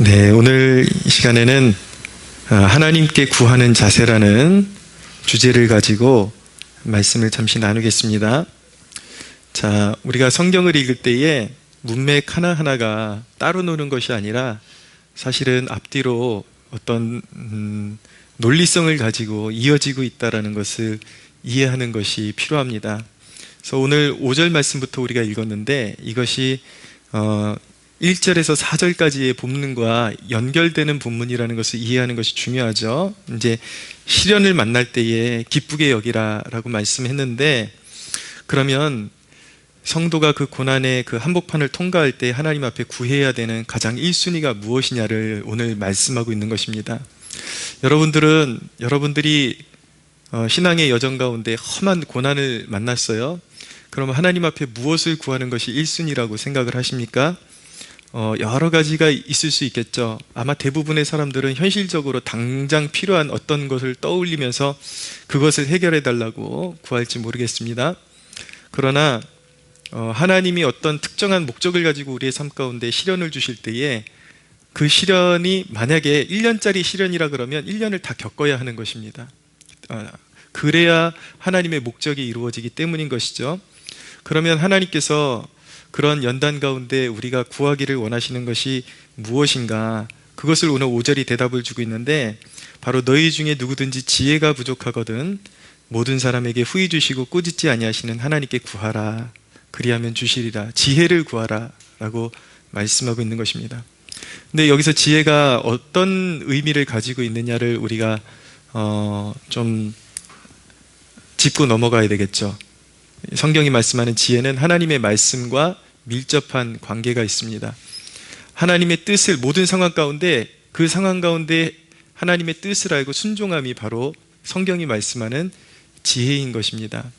네, 오늘 이 시간에는 하나님께 구하는 자세라는 주제를 가지고 말씀을 잠시 나누겠습니다. 자, 우리가 성경을 읽을 때에 문맥 하나하나가 따로 노는 것이 아니라 사실은 앞뒤로 어떤 논리성을 가지고 이어지고 있다는 것을 이해하는 것이 필요합니다. 그래서 오늘 5절 말씀부터 우리가 읽었는데 이것이 1절에서 4절까지의 본문과 연결되는 본문이라는 것을 이해하는 것이 중요하죠. 이제 시련을 만날 때에 기쁘게 여기라 라고 말씀했는데, 그러면 성도가 그 고난의 그 한복판을 통과할 때 하나님 앞에 구해야 되는 가장 1순위가 무엇이냐를 오늘 말씀하고 있는 것입니다. 여러분들이 신앙의 여정 가운데 험한 고난을 만났어요. 그러면 하나님 앞에 무엇을 구하는 것이 1순위라고 생각을 하십니까? 여러 가지가 있을 수 있겠죠. 아마 대부분의 사람들은 현실적으로 당장 필요한 어떤 것을 떠올리면서 그것을 해결해 달라고 구할지 모르겠습니다. 그러나 하나님이 어떤 특정한 목적을 가지고 우리의 삶 가운데 시련을 주실 때에 그 시련이 만약에 1년짜리 시련이라 그러면 1년을 다 겪어야 하는 것입니다. 그래야 하나님의 목적이 이루어지기 때문인 것이죠. 그러면 하나님께서 그런 연단 가운데 우리가 구하기를 원하시는 것이 무엇인가? 그것을 오늘 5절이 대답을 주고 있는데, 바로 너희 중에 누구든지 지혜가 부족하거든 모든 사람에게 후히 주시고 꾸짖지 아니하시는 하나님께 구하라. 그리하면 주시리라. 지혜를 구하라 라고 말씀하고 있는 것입니다. 근데 여기서 지혜가 어떤 의미를 가지고 있느냐를 우리가 좀 짚고 넘어가야 되겠죠. 성경이 말씀하는 지혜는 하나님의 말씀과 밀접한 관계가 있습니다. 하나님의 뜻을 모든 상황 가운데, 그 상황 가운데 하나님의 뜻을 알고 순종함이 바로 성경이 말씀하는 지혜인 것입니다.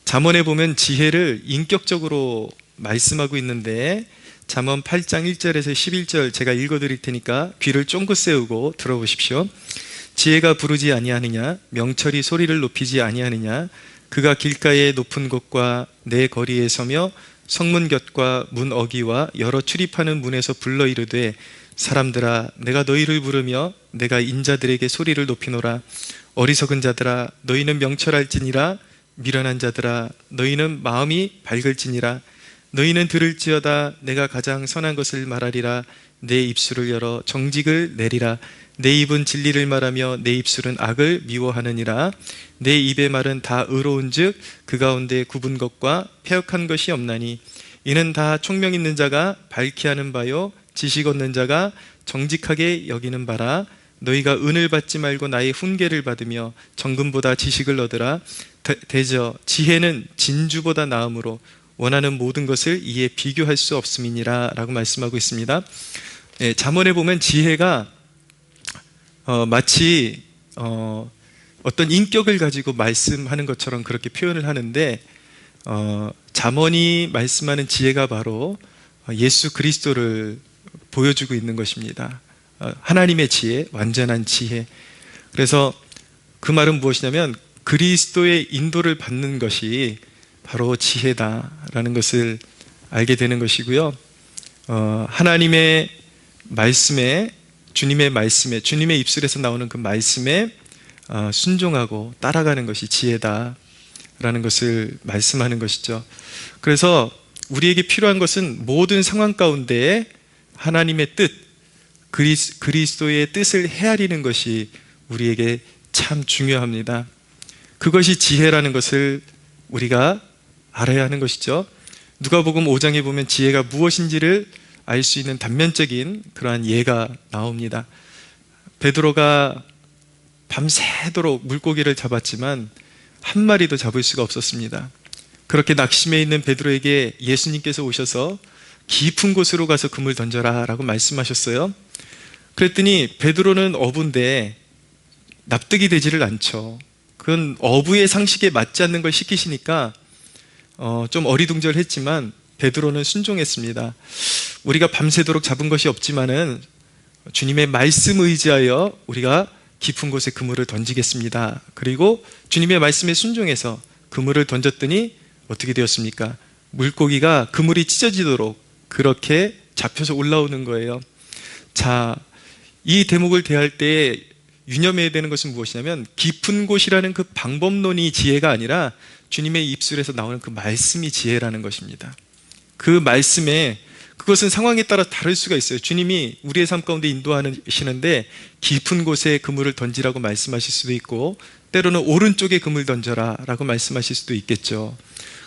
잠언에 보면 지혜를 인격적으로 말씀하고 있는데, 잠언 8장 1절에서 11절 제가 읽어드릴 테니까 귀를 쫑긋 세우고 들어보십시오. 지혜가 부르지 아니하느냐? 명철이 소리를 높이지 아니하느냐? 그가 길가의 높은 곳과 내 거리에 서며 성문 곁과 문 어기와 여러 출입하는 문에서 불러 이르되, 사람들아 내가 너희를 부르며 내가 인자들에게 소리를 높이노라. 어리석은 자들아 너희는 명철할지니라. 미련한 자들아 너희는 마음이 밝을지니라. 너희는 들을지어다. 내가 가장 선한 것을 말하리라. 내 입술을 열어 정직을 내리라. 내 입은 진리를 말하며 내 입술은 악을 미워하느니라. 내 입의 말은 다 의로운즉 그 가운데 굽은 것과 패역한 것이 없나니, 이는 다 총명 있는 자가 밝히 하는 바요 지식 얻는 자가 정직하게 여기는 바라. 너희가 은을 받지 말고 나의 훈계를 받으며 정금보다 지식을 얻으라. 대저 지혜는 진주보다 나음으로 원하는 모든 것을 이에 비교할 수 없음이니라 라고 말씀하고 있습니다. 잠언에 보면 지혜가 마치 어떤 인격을 가지고 말씀하는 것처럼 그렇게 표현을 하는데, 잠언이 말씀하는 지혜가 바로 예수 그리스도를 보여주고 있는 것입니다. 하나님의 지혜, 완전한 지혜. 그래서 그 말은 무엇이냐면 그리스도의 인도를 받는 것이 바로 지혜다라는 것을 알게 되는 것이고요. 하나님의 말씀에, 주님의 말씀에, 주님의 입술에서 나오는 그 말씀에 순종하고 따라가는 것이 지혜다라는 것을 말씀하는 것이죠. 그래서 우리에게 필요한 것은 모든 상황 가운데 하나님의 뜻, 그리스도의 뜻을 헤아리는 것이 우리에게 참 중요합니다. 그것이 지혜라는 것을 우리가 알아야 하는 것이죠. 누가복음 5장에 보면 지혜가 무엇인지를 알 수 있는 단면적인 그러한 예가 나옵니다. 베드로가 밤새도록 물고기를 잡았지만 한 마리도 잡을 수가 없었습니다. 그렇게 낙심해 있는 베드로에게 예수님께서 오셔서 깊은 곳으로 가서 그물 던져라 라고 말씀하셨어요. 그랬더니 베드로는 어부인데 납득이 되지를 않죠. 그건 어부의 상식에 맞지 않는 걸 시키시니까 좀 어리둥절했지만 베드로는 순종했습니다. 우리가 밤새도록 잡은 것이 없지만은 주님의 말씀 의지하여 우리가 깊은 곳에 그물을 던지겠습니다. 그리고 주님의 말씀에 순종해서 그물을 던졌더니 어떻게 되었습니까? 물고기가 그물이 찢어지도록 그렇게 잡혀서 올라오는 거예요. 자, 이 대목을 대할 때 유념해야 되는 것은 무엇이냐면 깊은 곳이라는 그 방법론이 지혜가 아니라 주님의 입술에서 나오는 그 말씀이 지혜라는 것입니다. 그 말씀에 그것은 상황에 따라 다를 수가 있어요. 주님이 우리의 삶 가운데 인도하시는데 깊은 곳에 그물을 던지라고 말씀하실 수도 있고 때로는 오른쪽에 그물 던져라 라고 말씀하실 수도 있겠죠.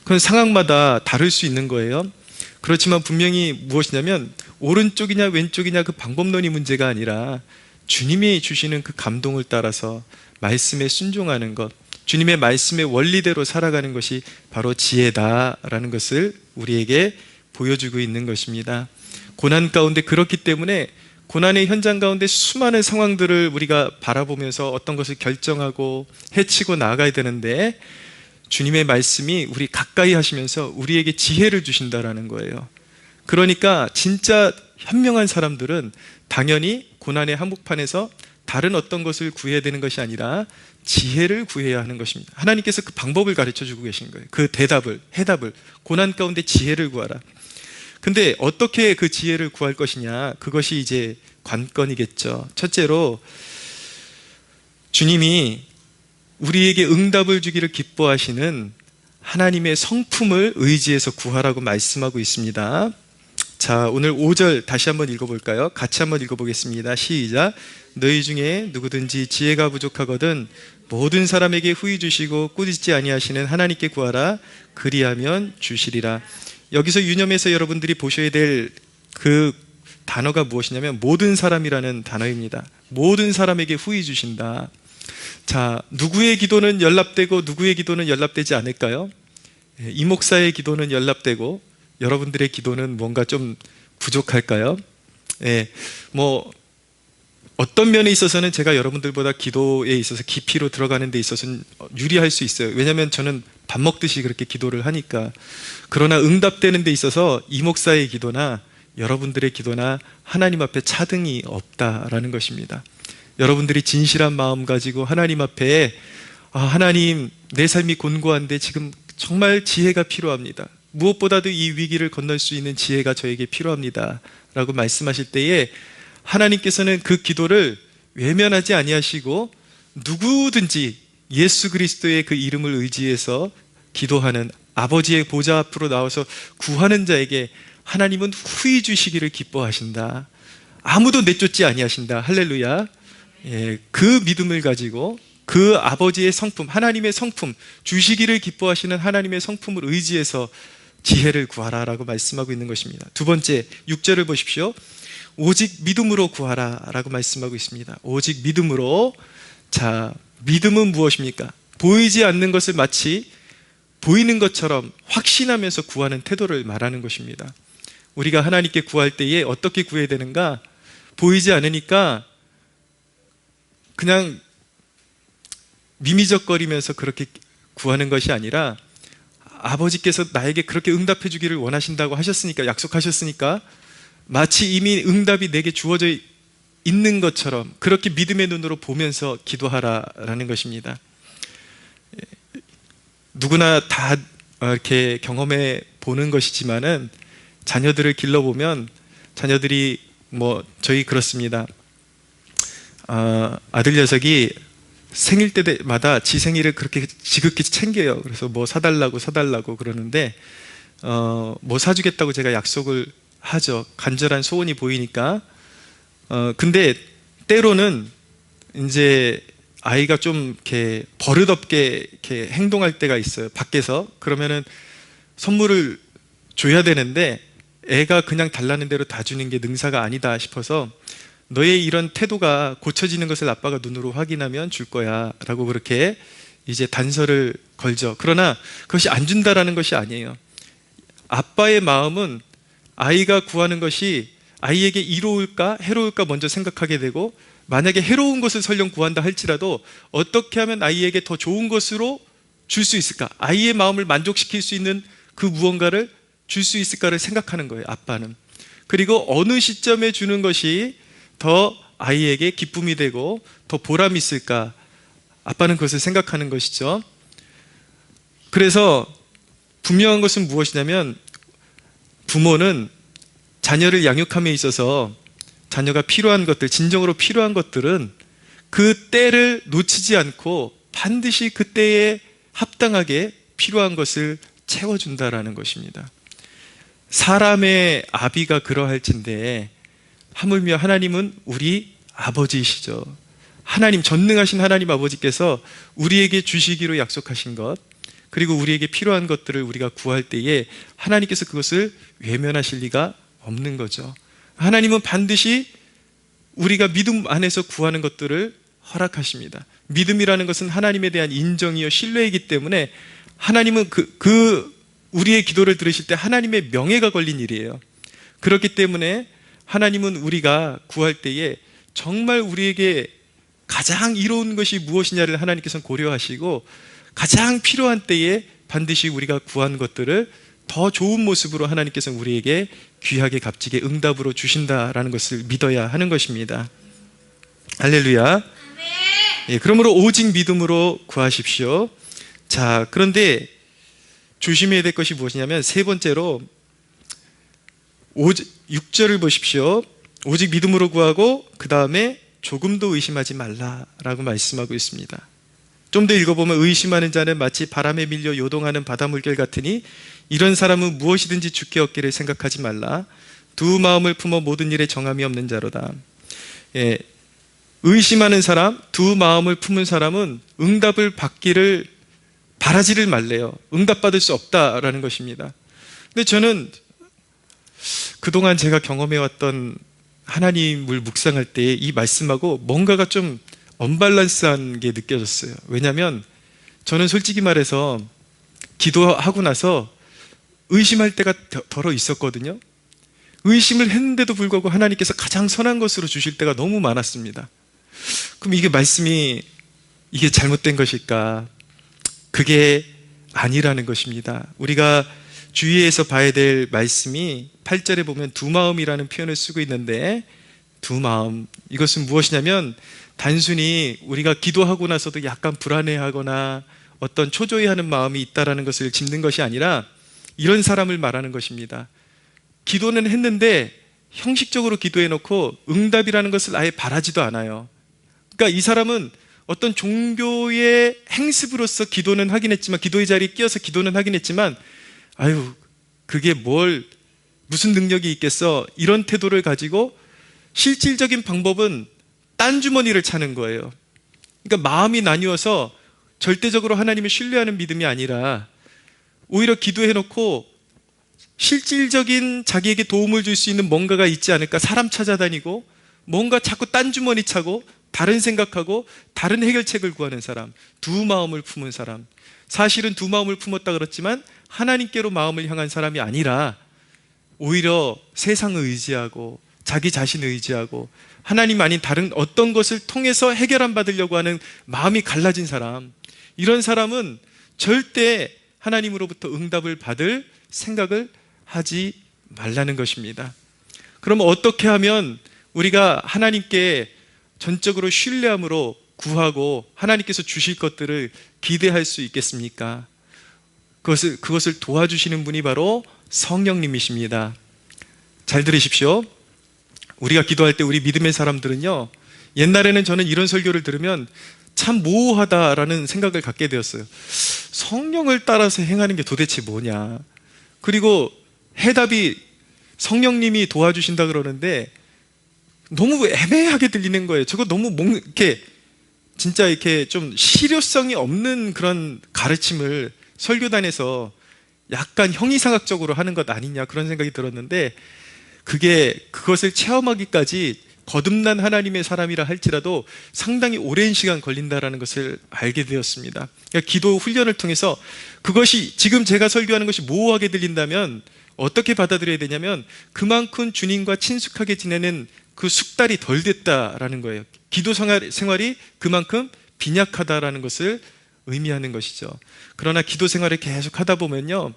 그건 상황마다 다를 수 있는 거예요. 그렇지만 분명히 무엇이냐면 오른쪽이냐 왼쪽이냐 그 방법론이 문제가 아니라 주님이 주시는 그 감동을 따라서 말씀에 순종하는 것, 주님의 말씀의 원리대로 살아가는 것이 바로 지혜다라는 것을 우리에게 보여주고 있는 것입니다. 고난 가운데 그렇기 때문에 고난의 현장 가운데 수많은 상황들을 우리가 바라보면서 어떤 것을 결정하고 해치고 나아가야 되는데 주님의 말씀이 우리 가까이 하시면서 우리에게 지혜를 주신다라는 거예요. 그러니까 진짜 현명한 사람들은 당연히 고난의 한복판에서 다른 어떤 것을 구해야 되는 것이 아니라 지혜를 구해야 하는 것입니다. 하나님께서 그 방법을 가르쳐 주고 계신 거예요. 그 해답을 고난 가운데 지혜를 구하라. 근데 어떻게 그 지혜를 구할 것이냐, 그것이 이제 관건이겠죠. 첫째로 주님이 우리에게 응답을 주기를 기뻐하시는 하나님의 성품을 의지해서 구하라고 말씀하고 있습니다. 자, 오늘 5절 다시 한번 읽어볼까요? 같이 한번 읽어보겠습니다. 시작. 너희 중에 누구든지 지혜가 부족하거든 모든 사람에게 후히 주시고 꾸짖지 아니하시는 하나님께 구하라. 그리하면 주시리라. 여기서 유념해서 여러분들이 보셔야 될 그 단어가 무엇이냐면 모든 사람이라는 단어입니다. 모든 사람에게 후히 주신다. 자, 누구의 기도는 연락되고 누구의 기도는 연락되지 않을까요? 이 목사의 기도는 연락되고 여러분들의 기도는 뭔가 좀 부족할까요? 어떤 면에 있어서는 제가 여러분들보다 기도에 있어서 깊이로 들어가는 데 있어서는 유리할 수 있어요. 왜냐하면 저는 밥 먹듯이 그렇게 기도를 하니까. 그러나 응답되는 데 있어서 이 목사의 기도나 여러분들의 기도나 하나님 앞에 차등이 없다라는 것입니다. 여러분들이 진실한 마음 가지고 하나님 앞에 하나님, 내 삶이 곤고한데 지금 정말 지혜가 필요합니다. 무엇보다도 이 위기를 건널 수 있는 지혜가 저에게 필요합니다 라고 말씀하실 때에 하나님께서는 그 기도를 외면하지 아니하시고 누구든지 예수 그리스도의 그 이름을 의지해서 기도하는 아버지의 보좌 앞으로 나와서 구하는 자에게 하나님은 후히 주시기를 기뻐하신다. 아무도 내쫓지 아니하신다. 할렐루야. 그 믿음을 가지고 그 아버지의 성품, 하나님의 성품, 주시기를 기뻐하시는 하나님의 성품을 의지해서 지혜를 구하라 라고 말씀하고 있는 것입니다. 두 번째 6절을 보십시오. 오직 믿음으로 구하라 라고 말씀하고 있습니다. 오직 믿음으로. 자, 믿음은 무엇입니까? 보이지 않는 것을 마치 보이는 것처럼 확신하면서 구하는 태도를 말하는 것입니다. 우리가 하나님께 구할 때에 어떻게 구해야 되는가? 보이지 않으니까 그냥 미미적거리면서 그렇게 구하는 것이 아니라 아버지께서 나에게 그렇게 응답해 주기를 원하신다고 하셨으니까, 약속하셨으니까 마치 이미 응답이 내게 주어져 있는 것처럼 그렇게 믿음의 눈으로 보면서 기도하라라는 것입니다. 누구나 다 이렇게 경험해 보는 것이지만은 자녀들을 길러보면 자녀들이 저희 그렇습니다. 아들 녀석이 생일 때마다 지 생일을 그렇게 지극히 챙겨요. 그래서 사달라고 그러는데 사주겠다고 제가 약속을 하죠. 간절한 소원이 보이니까. 근데 때로는 이제 아이가 좀 이렇게 버릇없게 이렇게 행동할 때가 있어요. 밖에서. 그러면은 선물을 줘야 되는데 애가 그냥 달라는 대로 다 주는 게 능사가 아니다 싶어서 너의 이런 태도가 고쳐지는 것을 아빠가 눈으로 확인하면 줄 거야 라고 그렇게 이제 단서를 걸죠. 그러나 그것이 안 준다라는 것이 아니에요. 아빠의 마음은 아이가 구하는 것이 아이에게 이로울까 해로울까 먼저 생각하게 되고, 만약에 해로운 것을 설령 구한다 할지라도 어떻게 하면 아이에게 더 좋은 것으로 줄 수 있을까, 아이의 마음을 만족시킬 수 있는 그 무언가를 줄 수 있을까를 생각하는 거예요, 아빠는. 그리고 어느 시점에 주는 것이 더 아이에게 기쁨이 되고 더 보람이 있을까, 아빠는 그것을 생각하는 것이죠. 그래서 분명한 것은 무엇이냐면 부모는 자녀를 양육함에 있어서 자녀가 필요한 것들, 진정으로 필요한 것들은 그 때를 놓치지 않고 반드시 그 때에 합당하게 필요한 것을 채워준다라는 것입니다. 사람의 아비가 그러할진데 하물며 하나님은 우리 아버지이시죠. 하나님, 전능하신 하나님 아버지께서 우리에게 주시기로 약속하신 것, 그리고 우리에게 필요한 것들을 우리가 구할 때에 하나님께서 그것을 외면하실 리가 없는 거죠. 하나님은 반드시 우리가 믿음 안에서 구하는 것들을 허락하십니다. 믿음이라는 것은 하나님에 대한 인정이요 신뢰이기 때문에 하나님은 우리의 기도를 들으실 때 하나님의 명예가 걸린 일이에요. 그렇기 때문에 하나님은 우리가 구할 때에 정말 우리에게 가장 이로운 것이 무엇이냐를 하나님께서는 고려하시고 가장 필요한 때에 반드시 우리가 구한 것들을 더 좋은 모습으로 하나님께서는 우리에게 귀하게 값지게 응답으로 주신다라는 것을 믿어야 하는 것입니다. 할렐루야. 예, 그러므로 오직 믿음으로 구하십시오. 자, 그런데 조심해야 될 것이 무엇이냐면 세 번째로 6절을 보십시오. 오직 믿음으로 구하고 그 다음에 조금도 의심하지 말라라고 말씀하고 있습니다. 좀 더 읽어보면 의심하는 자는 마치 바람에 밀려 요동하는 바다 물결 같으니 이런 사람은 무엇이든지 주께 얻기를 생각하지 말라. 두 마음을 품어 모든 일에 정함이 없는 자로다. 예, 의심하는 사람, 두 마음을 품은 사람은 응답을 받기를 바라지를 말래요. 응답받을 수 없다라는 것입니다. 근데 저는 그동안 제가 경험해왔던 하나님을 묵상할 때 이 말씀하고 뭔가가 좀 언밸런스한 게 느껴졌어요. 왜냐하면 저는 솔직히 말해서 기도하고 나서 의심할 때가 덜어 있었거든요. 의심을 했는데도 불구하고 하나님께서 가장 선한 것으로 주실 때가 너무 많았습니다. 그럼 이게 말씀이 이게 잘못된 것일까? 그게 아니라는 것입니다. 우리가 주의해서 봐야 될 말씀이 8절에 보면 두 마음이라는 표현을 쓰고 있는데 두 마음, 이것은 무엇이냐면 단순히 우리가 기도하고 나서도 약간 불안해하거나 어떤 초조해하는 마음이 있다라는 것을 짚는 것이 아니라 이런 사람을 말하는 것입니다. 기도는 했는데 형식적으로 기도해놓고 응답이라는 것을 아예 바라지도 않아요. 그러니까 이 사람은 어떤 종교의 행습으로서 기도는 하긴 했지만, 기도의 자리에 끼어서 기도는 하긴 했지만 아유, 그게 무슨 능력이 있겠어, 이런 태도를 가지고 실질적인 방법은 딴 주머니를 차는 거예요. 그러니까 마음이 나뉘어서 절대적으로 하나님을 신뢰하는 믿음이 아니라 오히려 기도해놓고 실질적인 자기에게 도움을 줄 수 있는 뭔가가 있지 않을까, 사람 찾아다니고 뭔가 자꾸 딴 주머니 차고 다른 생각하고 다른 해결책을 구하는 사람, 두 마음을 품은 사람. 사실은 두 마음을 품었다 그랬지만 하나님께로 마음을 향한 사람이 아니라 오히려 세상을 의지하고 자기 자신을 의지하고 하나님 아닌 다른 어떤 것을 통해서 해결안 받으려고 하는 마음이 갈라진 사람, 이런 사람은 절대 하나님으로부터 응답을 받을 생각을 하지 말라는 것입니다. 그러면 어떻게 하면 우리가 하나님께 전적으로 신뢰함으로 구하고 하나님께서 주실 것들을 기대할 수 있겠습니까? 그것을 도와주시는 분이 바로 성령님이십니다. 잘 들으십시오. 우리가 기도할 때 우리 믿음의 사람들은요, 옛날에는 저는 이런 설교를 들으면 참 모호하다라는 생각을 갖게 되었어요. 성령을 따라서 행하는 게 도대체 뭐냐, 그리고 해답이 성령님이 도와주신다 그러는데 너무 애매하게 들리는 거예요. 저거 너무 진짜 이렇게 좀 실효성이 없는 그런 가르침을 설교단에서 약간 형이상학적으로 하는 것 아니냐, 그런 생각이 들었는데 그것을 체험하기까지 거듭난 하나님의 사람이라 할지라도 상당히 오랜 시간 걸린다라는 것을 알게 되었습니다. 그러니까 기도 훈련을 통해서 그것이 지금 제가 설교하는 것이 모호하게 들린다면 어떻게 받아들여야 되냐면 그만큼 주님과 친숙하게 지내는 그 숙달이 덜 됐다라는 거예요. 기도 생활이 그만큼 빈약하다라는 것을 의미하는 것이죠. 그러나 기도 생활을 계속 하다 보면요,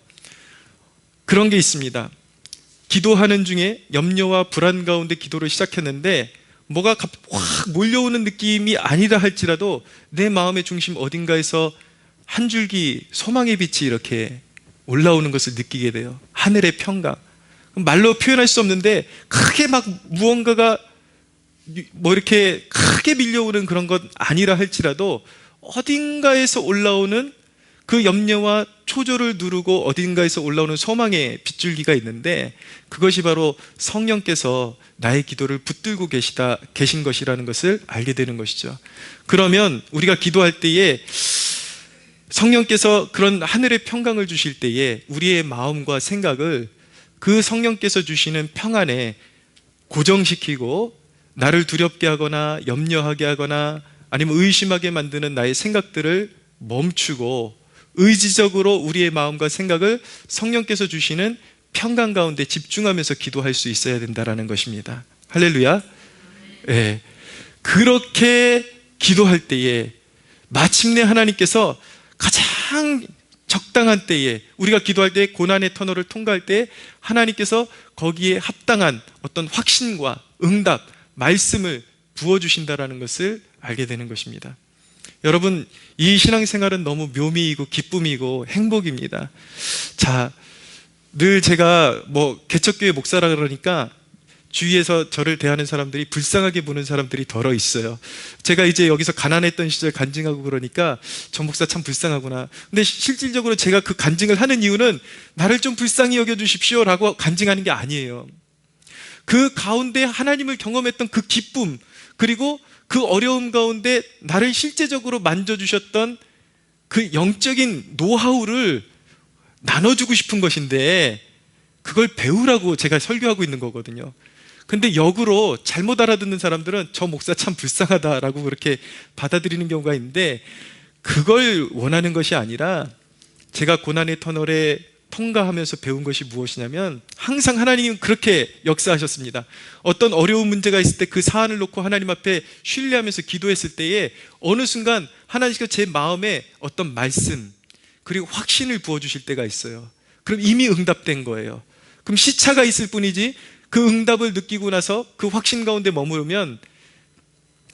그런 게 있습니다. 기도하는 중에 염려와 불안 가운데 기도를 시작했는데 뭐가 확 몰려오는 느낌이 아니라 할지라도 내 마음의 중심 어딘가에서 한 줄기 소망의 빛이 이렇게 올라오는 것을 느끼게 돼요. 하늘의 평강. 말로 표현할 수 없는데 크게 막 무언가가 뭐 이렇게 크게 밀려오는 그런 건 아니라 할지라도 어딘가에서 올라오는 그 염려와 초조를 누르고 어딘가에서 올라오는 소망의 빗줄기가 있는데, 그것이 바로 성령께서 나의 기도를 붙들고 계신 것이라는 것을 알게 되는 것이죠. 그러면 우리가 기도할 때에 성령께서 그런 하늘의 평강을 주실 때에 우리의 마음과 생각을 그 성령께서 주시는 평안에 고정시키고 나를 두렵게 하거나 염려하게 하거나 아니면 의심하게 만드는 나의 생각들을 멈추고 의지적으로 우리의 마음과 생각을 성령께서 주시는 평강 가운데 집중하면서 기도할 수 있어야 된다는 것입니다. 할렐루야. 네. 그렇게 기도할 때에 마침내 하나님께서 가장 적당한 때에, 우리가 기도할 때 고난의 터널을 통과할 때 하나님께서 거기에 합당한 어떤 확신과 응답, 말씀을 부어주신다는 것을 알게 되는 것입니다. 여러분, 이 신앙생활은 너무 묘미이고 기쁨이고 행복입니다. 자, 늘 제가 개척교회 목사라 그러니까 주위에서 저를 대하는 사람들이 불쌍하게 보는 사람들이 덜어 있어요. 제가 이제 여기서 가난했던 시절 간증하고 그러니까 정 목사 참 불쌍하구나. 근데 실질적으로 제가 그 간증을 하는 이유는 나를 좀 불쌍히 여겨주십시오 라고 간증하는 게 아니에요. 그 가운데 하나님을 경험했던 그 기쁨, 그리고 그 어려움 가운데 나를 실제적으로 만져주셨던 그 영적인 노하우를 나눠주고 싶은 것인데, 그걸 배우라고 제가 설교하고 있는 거거든요. 근데 역으로 잘못 알아듣는 사람들은 저 목사 참 불쌍하다라고 그렇게 받아들이는 경우가 있는데, 그걸 원하는 것이 아니라 제가 고난의 터널에 통과하면서 배운 것이 무엇이냐면, 항상 하나님은 그렇게 역사하셨습니다. 어떤 어려운 문제가 있을 때 그 사안을 놓고 하나님 앞에 신뢰하면서 기도했을 때에 어느 순간 하나님께서 제 마음에 어떤 말씀 그리고 확신을 부어주실 때가 있어요. 그럼 이미 응답된 거예요. 그럼 시차가 있을 뿐이지, 그 응답을 느끼고 나서 그 확신 가운데 머무르면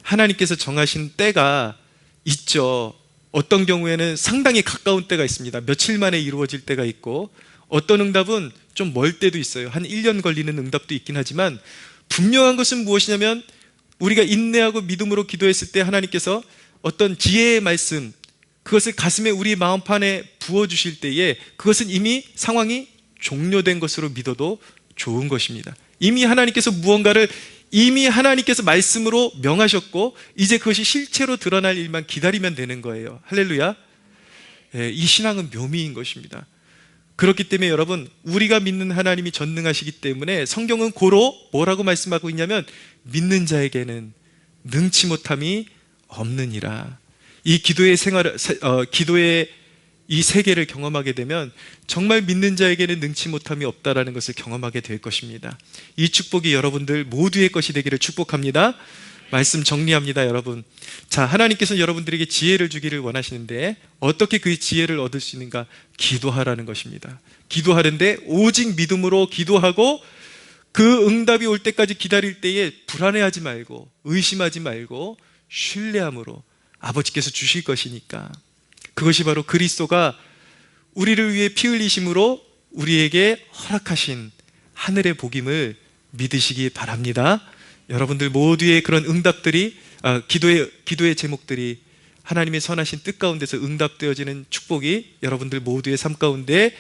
하나님께서 정하신 때가 있죠. 어떤 경우에는 상당히 가까운 때가 있습니다. 며칠 만에 이루어질 때가 있고, 어떤 응답은 좀 멀 때도 있어요. 한 1년 걸리는 응답도 있긴 하지만, 분명한 것은 무엇이냐면 우리가 인내하고 믿음으로 기도했을 때 하나님께서 어떤 지혜의 말씀, 그것을 가슴에 우리 마음판에 부어주실 때에 그것은 이미 상황이 종료된 것으로 믿어도 좋은 것입니다. 이미 하나님께서 무언가를 이미 하나님께서 말씀으로 명하셨고, 이제 그것이 실체로 드러날 일만 기다리면 되는 거예요. 할렐루야. 이 신앙은 묘미인 것입니다. 그렇기 때문에 여러분, 우리가 믿는 하나님이 전능하시기 때문에 성경은 고로 뭐라고 말씀하고 있냐면, 믿는 자에게는 능치 못함이 없느니라. 이 기도의 이 세계를 경험하게 되면 정말 믿는 자에게는 능치 못함이 없다라는 것을 경험하게 될 것입니다. 이 축복이 여러분들 모두의 것이 되기를 축복합니다. 말씀 정리합니다, 여러분. 자, 하나님께서 여러분들에게 지혜를 주기를 원하시는데 어떻게 그 지혜를 얻을 수 있는가? 기도하라는 것입니다. 기도하는데 오직 믿음으로 기도하고 그 응답이 올 때까지 기다릴 때에 불안해하지 말고 의심하지 말고 신뢰함으로 아버지께서 주실 것이니까. 그것이 바로 그리스도가 우리를 위해 피 흘리심으로 우리에게 허락하신 하늘의 복임을 믿으시기 바랍니다. 여러분들 모두의 그런 응답들이, 기도의 제목들이 하나님의 선하신 뜻 가운데서 응답되어지는 축복이 여러분들 모두의 삶 가운데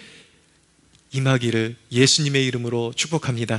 임하기를 예수님의 이름으로 축복합니다.